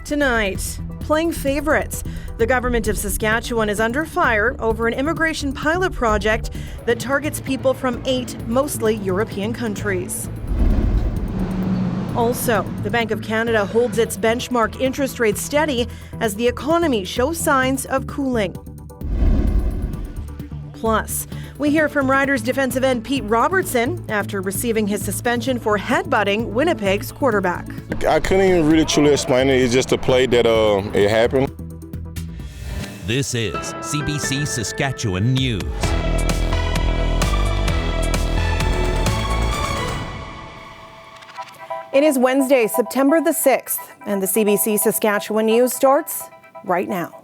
Tonight, playing favorites. The government of Saskatchewan is under fire over an immigration pilot project that targets people from 8 mostly European countries. Also, the Bank of Canada holds its benchmark interest rate steady as the economy shows signs of cooling. Plus, we hear from Riders defensive end Pete Robertson after receiving his suspension for headbutting Winnipeg's quarterback. I couldn't even really truly explain it. It's just a play that it happened. This is CBC Saskatchewan News. It is Wednesday, September the 6th, and the CBC Saskatchewan News starts right now.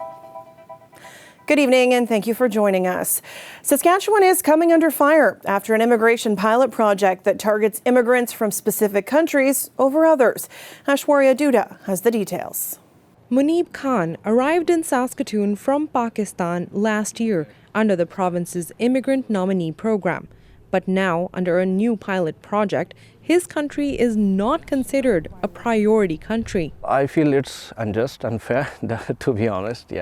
Good evening, and thank you for joining us. Saskatchewan is coming under fire after an immigration pilot project that targets immigrants from specific countries over others. Aishwarya Dutta has the details. Muneeb Khan arrived in Saskatoon from Pakistan last year under the province's immigrant nominee program. But now, under a new pilot project, his country is not considered a priority country. I feel it's unjust, unfair, to be honest,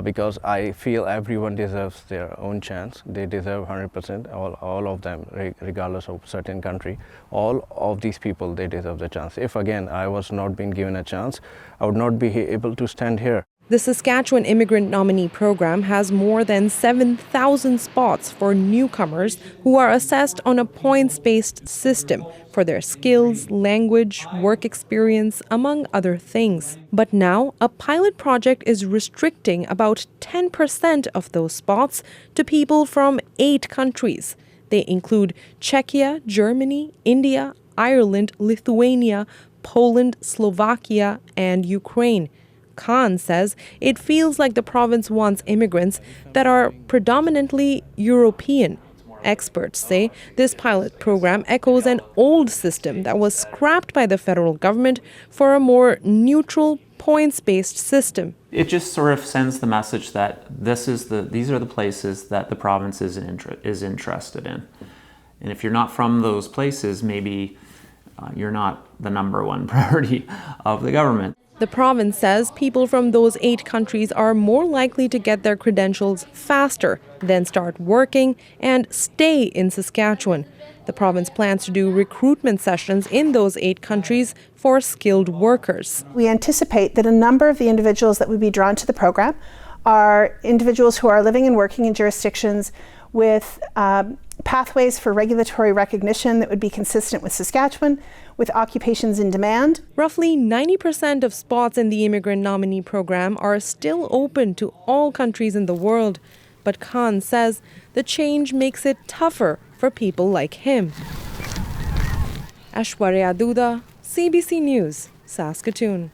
because I feel everyone deserves their own chance. They deserve 100%, all of them, regardless of certain country. All of these people, they deserve the chance. If, again, I was not being given a chance, I would not be able to stand here. The Saskatchewan Immigrant Nominee Program has more than 7,000 spots for newcomers who are assessed on a points-based system for their skills, language, work experience, among other things. But now, a pilot project is restricting about 10% of those spots to people from 8 countries. They include Czechia, Germany, India, Ireland, Lithuania, Poland, Slovakia, and Ukraine. Khan says it feels like the province wants immigrants that are predominantly European. Experts say this pilot program echoes an old system that was scrapped by the federal government for a more neutral, points-based system. It just sort of sends the message that these are the places that the province is interested in. And if you're not from those places, maybe you're not the number one priority of the government. The province says people from those 8 countries are more likely to get their credentials faster, then start working and stay in Saskatchewan. The province plans to do recruitment sessions in those 8 countries for skilled workers. We anticipate that a number of the individuals that would be drawn to the program are individuals who are living and working in jurisdictions with pathways for regulatory recognition that would be consistent with Saskatchewan, with occupations in demand. Roughly 90% of spots in the immigrant nominee program are still open to all countries in the world. But Khan says the change makes it tougher for people like him. Aishwarya Dutta, CBC News, Saskatoon.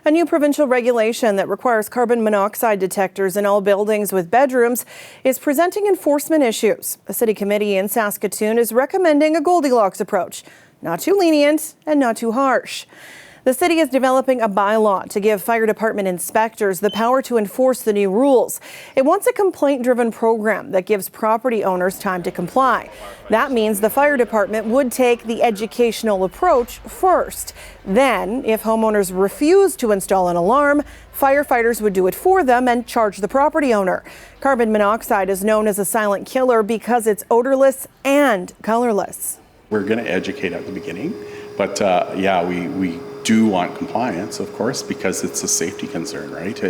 A new provincial regulation that requires carbon monoxide detectors in all buildings with bedrooms is presenting enforcement issues. A city committee in Saskatoon is recommending a Goldilocks approach, not too lenient and not too harsh. The city is developing a bylaw to give fire department inspectors the power to enforce the new rules. It wants a complaint-driven program that gives property owners time to comply. That means the fire department would take the educational approach first. Then, if homeowners refuse to install an alarm, firefighters would do it for them and charge the property owner. Carbon monoxide is known as a silent killer because it's odorless and colorless. We're going to educate at the beginning, but we do want compliance, of course, because it's a safety concern, right?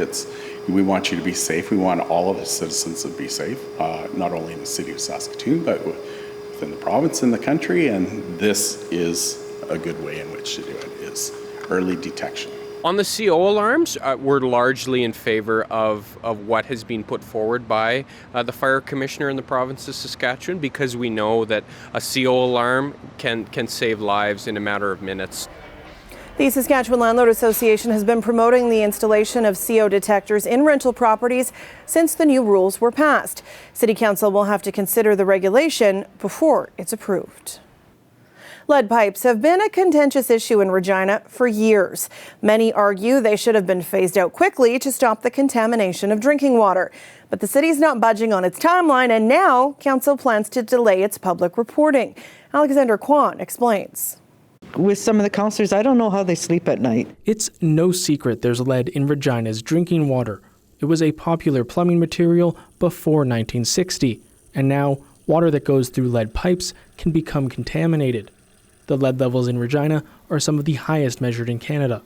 We want you to be safe. We want all of the citizens to be safe, not only in the city of Saskatoon, but within the province and the country. And this is a good way in which to do it, is early detection. On the CO alarms, we're largely in favor of what has been put forward by the fire commissioner in the province of Saskatchewan, because we know that a CO alarm can save lives in a matter of minutes. The Saskatchewan Landlord Association has been promoting the installation of CO detectors in rental properties since the new rules were passed. City Council will have to consider the regulation before it's approved. Lead pipes have been a contentious issue in Regina for years. Many argue they should have been phased out quickly to stop the contamination of drinking water. But the city's not budging on its timeline, and now Council plans to delay its public reporting. Alexander Kwan explains. with some of the counselors, I don't know how they sleep at night. It's no secret there's lead in Regina's drinking water. It was a popular plumbing material before 1960, and now water that goes through lead pipes can become contaminated. The lead levels in Regina are some of the highest measured in Canada.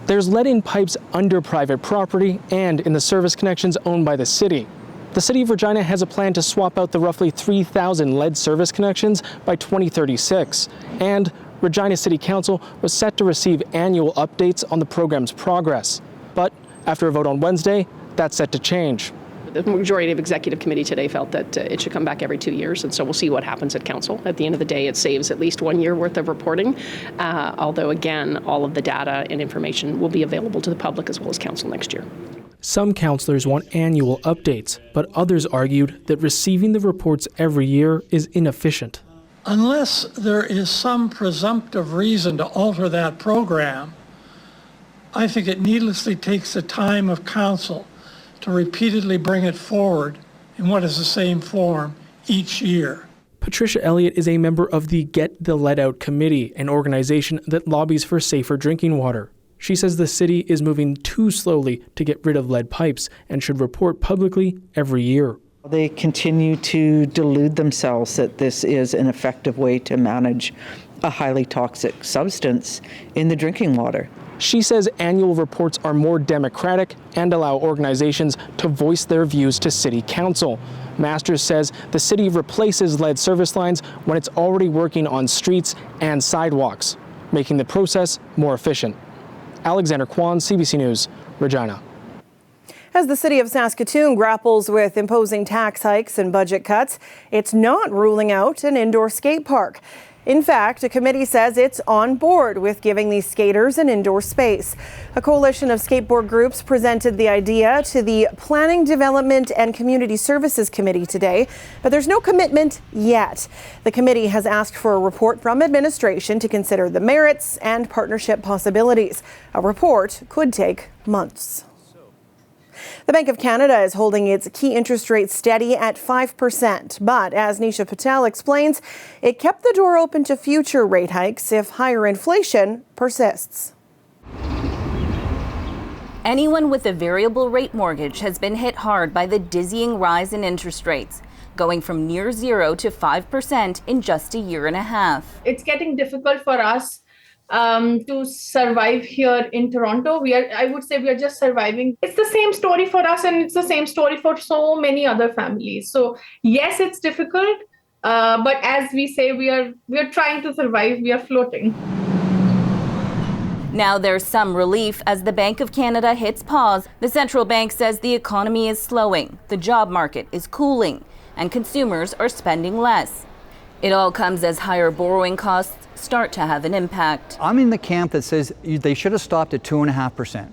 There's lead in pipes under private property and in the service connections owned by the city. The City of Regina has a plan to swap out the roughly 3,000 lead service connections by 2036, and Regina City Council was set to receive annual updates on the program's progress. But after a vote on Wednesday, that's set to change. The majority of executive committee today felt that it should come back every 2 years, and so we'll see what happens at council. At the end of the day, it saves at least 1 year worth of reporting, although again, all of the data and information will be available to the public as well as council next year. Some councillors want annual updates, but others argued that receiving the reports every year is inefficient. Unless there is some presumptive reason to alter that program, I think it needlessly takes the time of council to repeatedly bring it forward in what is the same form each year. Patricia Elliott is a member of the Get the Lead Out Committee, an organization that lobbies for safer drinking water. She says the city is moving too slowly to get rid of lead pipes and should report publicly every year. They continue to delude themselves that this is an effective way to manage a highly toxic substance in the drinking water. She says annual reports are more democratic and allow organizations to voice their views to City Council. Masters says the city replaces lead service lines when it's already working on streets and sidewalks, making the process more efficient. Alexander Kwan, CBC News, Regina. As the city of Saskatoon grapples with imposing tax hikes and budget cuts, it's not ruling out an indoor skate park. In fact, a committee says it's on board with giving these skaters an indoor space. A coalition of skateboard groups presented the idea to the Planning, Development and Community Services Committee today, but there's no commitment yet. The committee has asked for a report from administration to consider the merits and partnership possibilities. A report could take months. The Bank of Canada is holding its key interest rate steady at 5%. But as Nisha Patel explains, it kept the door open to future rate hikes if higher inflation persists. Anyone with a variable rate mortgage has been hit hard by the dizzying rise in interest rates, going from near 0 to 5% in just a year and a half. It's getting difficult for us to survive here in Toronto. I would say we are just surviving. It's the same story for us, and it's the same story for so many other families. So yes, it's difficult, but as we say, we are trying to survive. We are floating. Now there's some relief as the Bank of Canada hits pause. The central bank says the economy is slowing, the job market is cooling, and consumers are spending less. It all comes as higher borrowing costs start to have an impact. I'm in the camp that says they should have stopped at 2.5%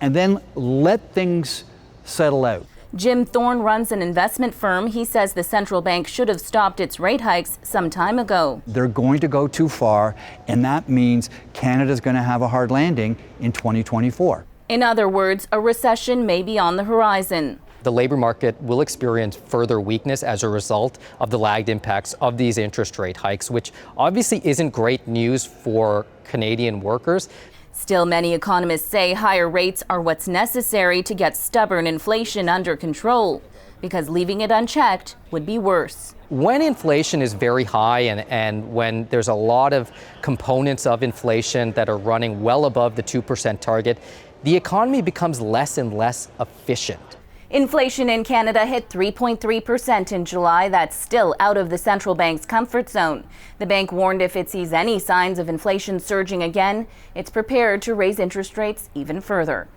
and then let things settle out. Jim Thorne runs an investment firm. He says the central bank should have stopped its rate hikes some time ago. They're going to go too far, and that means Canada's going to have a hard landing in 2024. In other words, a recession may be on the horizon. The labor market will experience further weakness as a result of the lagged impacts of these interest rate hikes, which obviously isn't great news for Canadian workers. Still, many economists say higher rates are what's necessary to get stubborn inflation under control, because leaving it unchecked would be worse. When inflation is very high and when there's a lot of components of inflation that are running well above the 2% target, the economy becomes less and less efficient. Inflation in Canada hit 3.3% in July. That's still out of the central bank's comfort zone. The bank warned if it sees any signs of inflation surging again, it's prepared to raise interest rates even further.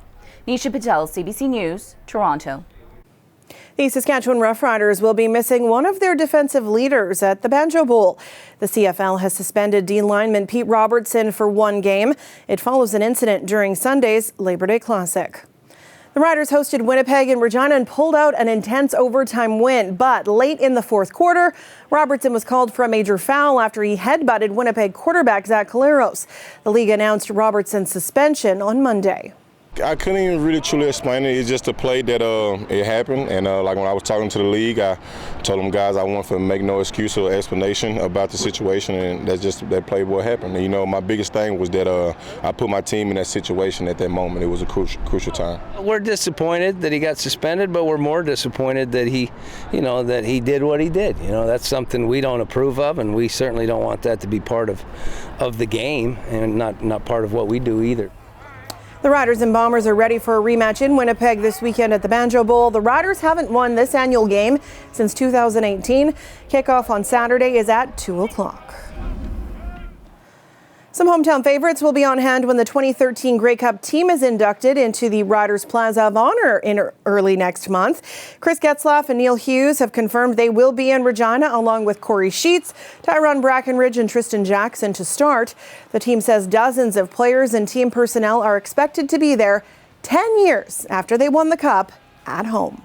Nisha Patel, CBC News, Toronto. The Saskatchewan Roughriders will be missing one of their defensive leaders at the Banjo Bowl. The CFL has suspended D lineman Pete Robertson for one game. It follows an incident during Sunday's Labor Day Classic. The Riders hosted Winnipeg and Regina and pulled out an intense overtime win. But late in the fourth quarter, Robertson was called for a major foul after he headbutted Winnipeg quarterback Zach Collaros. The league announced Robertson's suspension on Monday. I couldn't even really truly explain it. It's just a play that it happened, and like when I was talking to the league, I told them guys I want to make no excuse or explanation about the situation, and that's just that play what happened. And, you know, my biggest thing was that I put my team in that situation at that moment. It was a crucial time. We're disappointed that he got suspended, but we're more disappointed that he did what he did. You know, that's something we don't approve of, and we certainly don't want that to be part of the game, and not part of what we do either. The Riders and Bombers are ready for a rematch in Winnipeg this weekend at the Banjo Bowl. The Riders haven't won this annual game since 2018. Kickoff on Saturday is at 2 o'clock. Some hometown favorites will be on hand when the 2013 Grey Cup team is inducted into the Riders Plaza of Honor in early next month. Chris Getzlaff and Neil Hughes have confirmed they will be in Regina, along with Corey Sheets, Tyrone Brackenridge and Tristan Jackson to start. The team says dozens of players and team personnel are expected to be there 10 years after they won the Cup at home.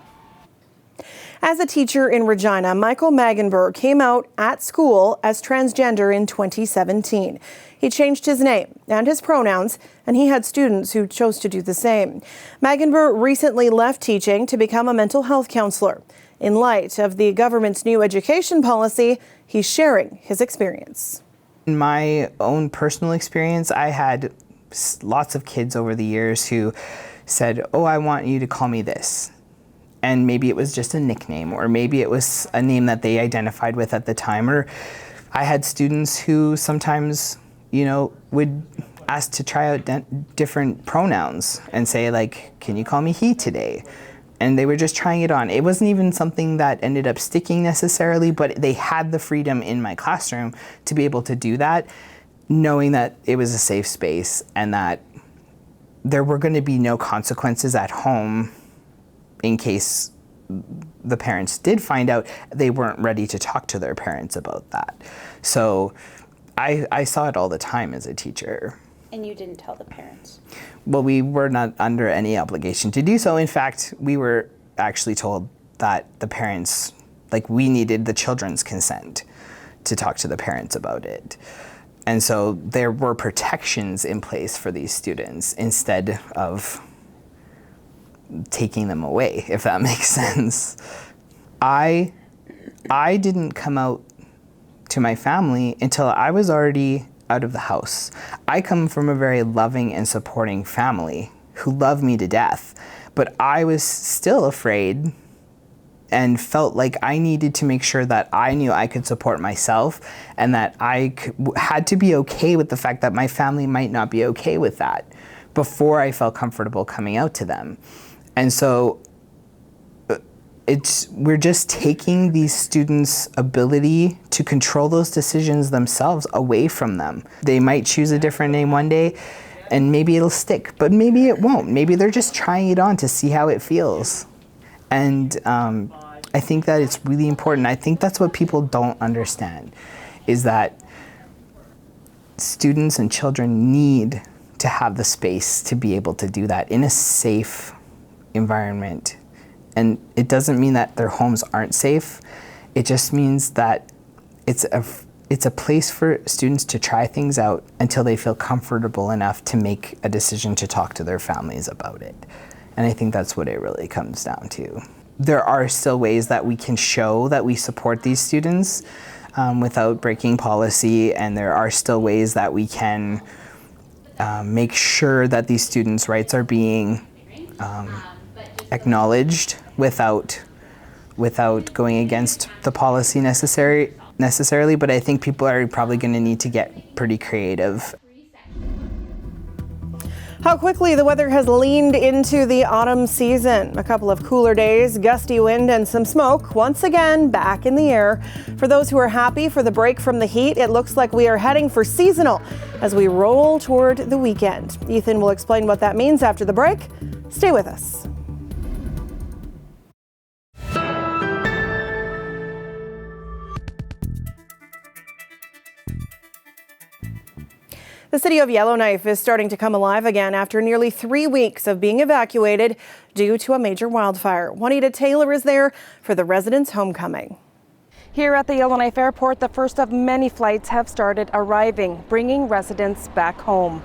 As a teacher in Regina, Michael Magenberg came out at school as transgender in 2017. He changed his name and his pronouns, and he had students who chose to do the same. Magenberg recently left teaching to become a mental health counselor. In light of the government's new education policy, he's sharing his experience. In my own personal experience, I had lots of kids over the years who said, "Oh, I want you to call me this." And maybe it was just a nickname, or maybe it was a name that they identified with at the time. Or I had students who sometimes, would ask to try out different pronouns and say, like, "Can you call me he today?" And they were just trying it on. It wasn't even something that ended up sticking necessarily, but they had the freedom in my classroom to be able to do that, knowing that it was a safe space and that there were going to be no consequences at home in case the parents did find out. They weren't ready to talk to their parents about that. So I saw it all the time as a teacher. And you didn't tell the parents? Well, we were not under any obligation to do so. In fact, we were actually told that the parents, we needed the children's consent to talk to the parents about it. And so there were protections in place for these students instead of taking them away, if that makes sense. I didn't come out to my family until I was already out of the house. I come from a very loving and supporting family who love me to death, but I was still afraid and felt like I needed to make sure that I knew I could support myself and that I had to be okay with the fact that my family might not be okay with that before I felt comfortable coming out to them. And so we're just taking these students' ability to control those decisions themselves away from them. They might choose a different name one day and maybe it'll stick, but maybe it won't. Maybe they're just trying it on to see how it feels. And I think that it's really important. I think that's what people don't understand, is that students and children need to have the space to be able to do that in a safe environment. And it doesn't mean that their homes aren't safe. It just means that it's a place for students to try things out until they feel comfortable enough to make a decision to talk to their families about it. And I think that's what it really comes down to. There are still ways that we can show that we support these students without breaking policy, and there are still ways that we can make sure that these students' rights are being acknowledged without going against the policy necessarily, but I think people are probably going to need to get pretty creative. How quickly the weather has leaned into the autumn season. A couple of cooler days, gusty wind and some smoke once again back in the air. For those who are happy for the break from the heat, it looks like we are heading for seasonal as we roll toward the weekend. Ethan will explain what that means after the break. Stay with us. The city of Yellowknife is starting to come alive again after nearly 3 weeks of being evacuated due to a major wildfire. Juanita Taylor is there for the residents' homecoming. Here at the Yellowknife Airport, the first of many flights have started arriving, bringing residents back home.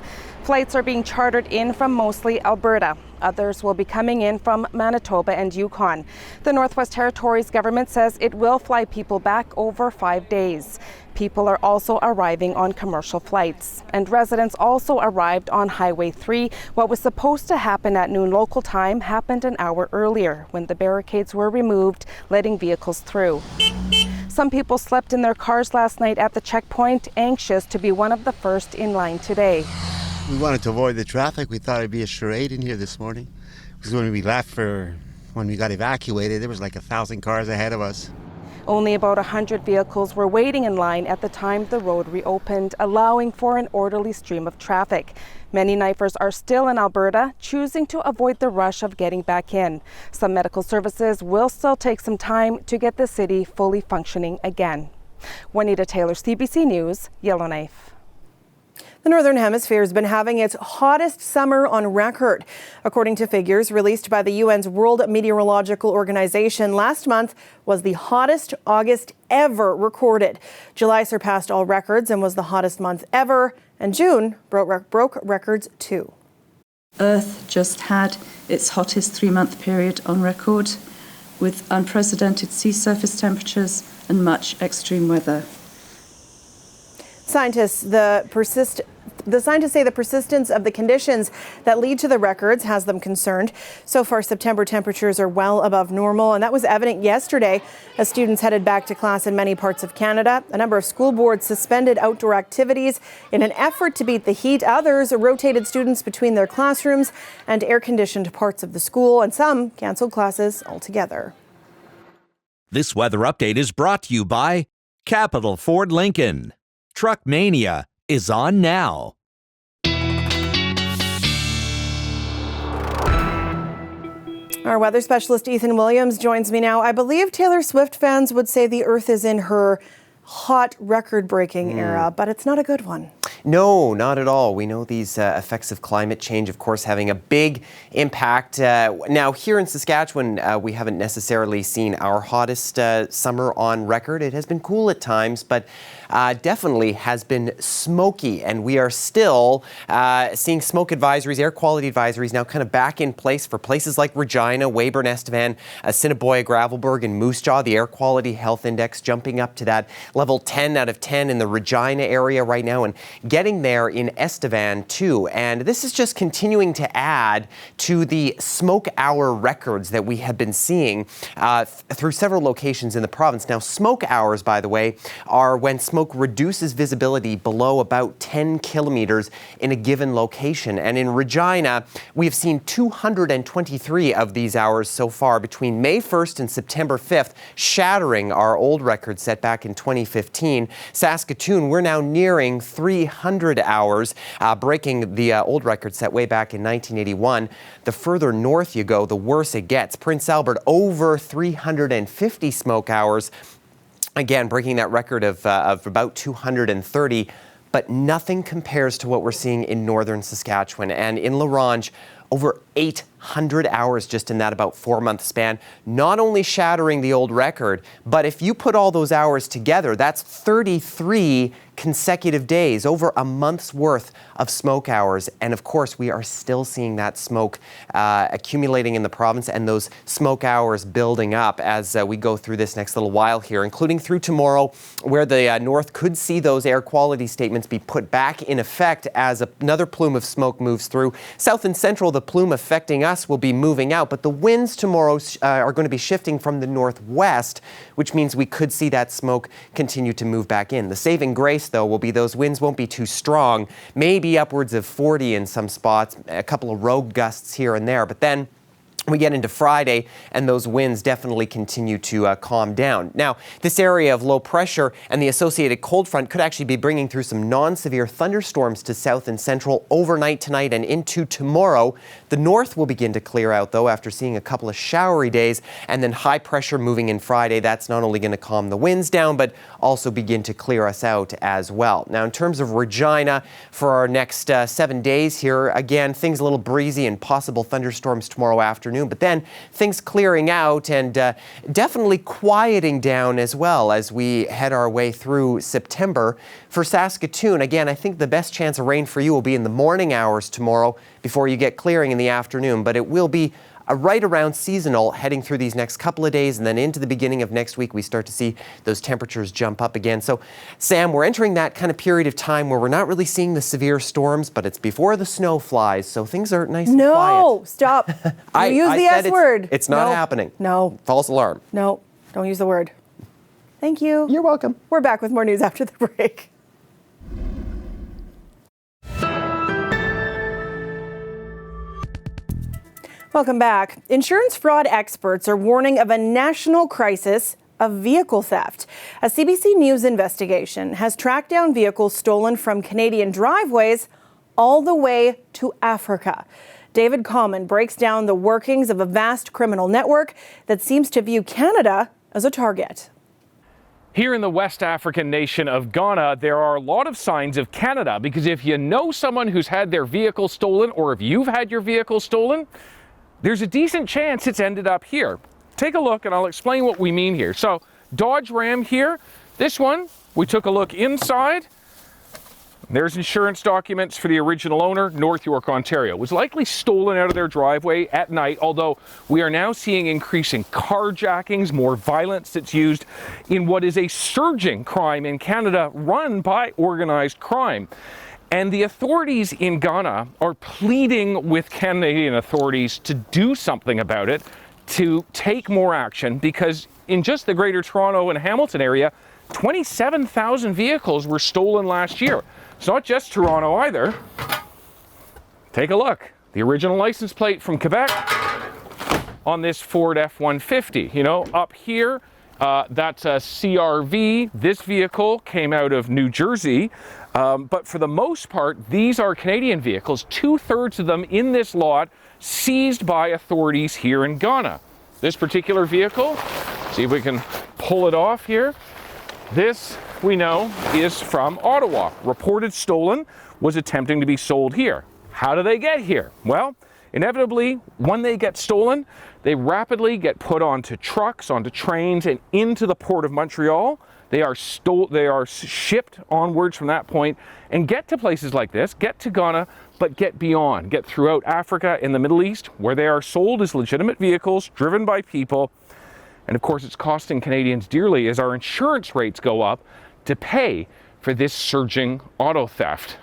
Flights are being chartered in from mostly Alberta. Others will be coming in from Manitoba and Yukon. The Northwest Territories government says it will fly people back over 5 days. People are also arriving on commercial flights. And residents also arrived on Highway 3. What was supposed to happen at noon local time happened an hour earlier when the barricades were removed, letting vehicles through. Some people slept in their cars last night at the checkpoint, anxious to be one of the first in line today. We wanted to avoid the traffic. We thought it'd be a charade in here this morning. Because when we left when we got evacuated, there was like 1,000 cars ahead of us. Only about 100 vehicles were waiting in line at the time the road reopened, allowing for an orderly stream of traffic. Many knifers are still in Alberta, choosing to avoid the rush of getting back in. Some medical services will still take some time to get the city fully functioning again. Juanita Taylor, CBC News, Yellowknife. The Northern Hemisphere has been having its hottest summer on record. According to figures released by the UN's World Meteorological Organization, last month was the hottest August ever recorded. July surpassed all records and was the hottest month ever, and June broke records too. Earth just had its hottest 3-month period on record, with unprecedented sea surface temperatures and much extreme weather. Scientists say the persistence of the conditions that lead to the records has them concerned. So far, September temperatures are well above normal, and that was evident yesterday as students headed back to class in many parts of Canada. A number of school boards suspended outdoor activities in an effort to beat the heat. Others rotated students between their classrooms and air-conditioned parts of the school, and some canceled classes altogether. This weather update is brought to you by Capital Ford Lincoln. Truck Mania is on now. Our weather specialist Ethan Williams joins me now. I believe Taylor Swift fans would say the Earth is in her hot record-breaking era, but it's not a good one. No, not at all. We know these effects of climate change, of course, having a big impact. Now, here in Saskatchewan, we haven't necessarily seen our hottest summer on record. It has been cool at times, but definitely has been smoky, and we are still seeing smoke advisories, air quality advisories now kind of back in place for places like Regina, Weyburn, Estevan, Assiniboia, Gravelbourg, and Moose Jaw. The air quality health index jumping up to that level 10 out of 10 in the Regina area right now, and getting there in Estevan too. And this is just continuing to add to the smoke hour records that we have been seeing through several locations in the province. Now, smoke hours, by the way, are when smoke reduces visibility below about 10 kilometers in a given location. And in Regina, we have seen 223 of these hours so far between May 1st and September 5th, shattering our old record set back in 2015. Saskatoon, we're now nearing 300 hours, breaking the old record set way back in 1981. The further north you go, the worse it gets. Prince Albert, over 350 smoke hours. Again, breaking that record of about 230, but nothing compares to what we're seeing in northern Saskatchewan. And in La Ronge, over 800 hours just in that about 4-month span, not only shattering the old record, but if you put all those hours together, that's 33 consecutive days, over a month's worth of smoke hours. And of course, we are still seeing that smoke accumulating in the province and those smoke hours building up as we go through this next little while here, including through tomorrow, where the north could see those air quality statements be put back in effect as another plume of smoke moves through. South and central, the plume affecting us will be moving out, but the winds tomorrow are going to be shifting from the northwest, which means we could see that smoke continue to move back in. The saving grace, though, will be those winds won't be too strong, maybe upwards of 40 in some spots, a couple of rogue gusts here and there, but then we get into Friday, and those winds definitely continue to calm down. Now, this area of low pressure and the associated cold front could actually be bringing through some non-severe thunderstorms to south and central overnight tonight and into tomorrow. The north will begin to clear out, though, after seeing a couple of showery days, and then high pressure moving in Friday. That's not only going to calm the winds down, but also begin to clear us out as well. Now, in terms of Regina, for our next 7 days here, again, things a little breezy and possible thunderstorms tomorrow afternoon. afternoon, but then things clearing out and definitely quieting down as well as we head our way through September. For Saskatoon, again, I think the best chance of rain for you will be in the morning hours tomorrow before you get clearing in the afternoon, but it will be right around seasonal heading through these next couple of days, and then into the beginning of next week we start to see those temperatures jump up again. So, Sam, we're entering that kind of period of time where we're not really seeing the severe storms, but it's before the snow flies, so things are nice and quiet. No, stop. You use the S word. It's not happening. No. False alarm. No, don't use the word. Thank you. You're welcome. We're back with more news after the break. Welcome back. Insurance fraud experts are warning of a national crisis of vehicle theft. A CBC News investigation has tracked down vehicles stolen from Canadian driveways all the way to Africa. David Common breaks down the workings of a vast criminal network that seems to view Canada as a target. Here in the West African nation of Ghana, there are a lot of signs of Canada, because if you know someone who's had their vehicle stolen, or if you've had your vehicle stolen, there's a decent chance it's ended up here. Take a look and I'll explain what we mean here. So, Dodge Ram here, this one, we took a look inside. There's insurance documents for the original owner, North York, Ontario. It was likely stolen out of their driveway at night, although we are now seeing increasing carjackings, more violence that's used in what is a surging crime in Canada run by organized crime. And the authorities in Ghana are pleading with Canadian authorities to do something about it, to take more action, because in just the Greater Toronto and Hamilton area, 27,000 vehicles were stolen last year. It's not just Toronto either. Take a look. The original license plate from Quebec on this Ford F-150. You know, up here, that's a CRV. This vehicle came out of New Jersey. But for the most part, these are Canadian vehicles, 2/3 of them in this lot seized by authorities here in Ghana. This particular vehicle, see if we can pull it off here. This, we know, is from Ottawa. Reported stolen, was attempting to be sold here. How do they get here? Well, inevitably, when they get stolen, they rapidly get put onto trucks, onto trains, and into the Port of Montreal. They are shipped onwards from that point and get to places like this, get to Ghana, but get beyond, get throughout Africa and the Middle East, where they are sold as legitimate vehicles driven by people. And of course, it's costing Canadians dearly as our insurance rates go up to pay for this surging auto theft.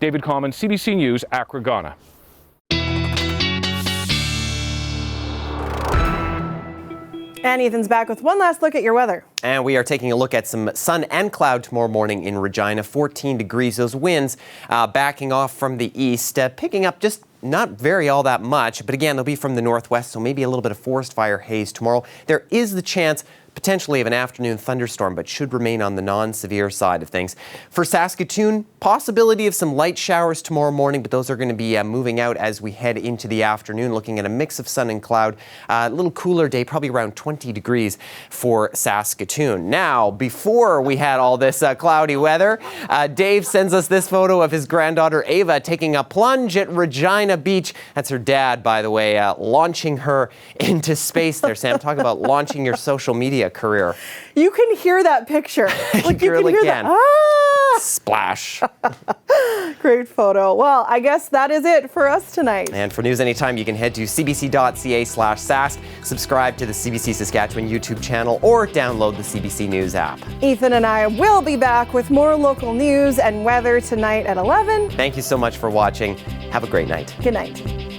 David Common, CBC News, Accra, Ghana. And Ethan's back with one last look at your weather. And we are taking a look at some sun and cloud tomorrow morning in Regina. 14 degrees. Those winds backing off from the east, picking up just not very all that much. But again, they'll be from the northwest, so maybe a little bit of forest fire haze tomorrow. There is the chance potentially of an afternoon thunderstorm, but should remain on the non-severe side of things. For Saskatoon, possibility of some light showers tomorrow morning, but those are going to be moving out as we head into the afternoon, looking at a mix of sun and cloud. A little cooler day, probably around 20 degrees for Saskatoon. Now, before we had all this cloudy weather, Dave sends us this photo of his granddaughter Ava taking a plunge at Regina Beach. That's her dad, by the way, launching her into space there. Sam, talk about launching your social media career. You can hear that picture. Like you can hear that. Splash. Great photo. Well, I guess that is it for us tonight. And for news anytime, you can head to cbc.ca/sask, subscribe to the CBC Saskatchewan YouTube channel, or download the CBC News app. Ethan and I will be back with more local news and weather tonight at 11. Thank you so much for watching. Have a great night. Good night.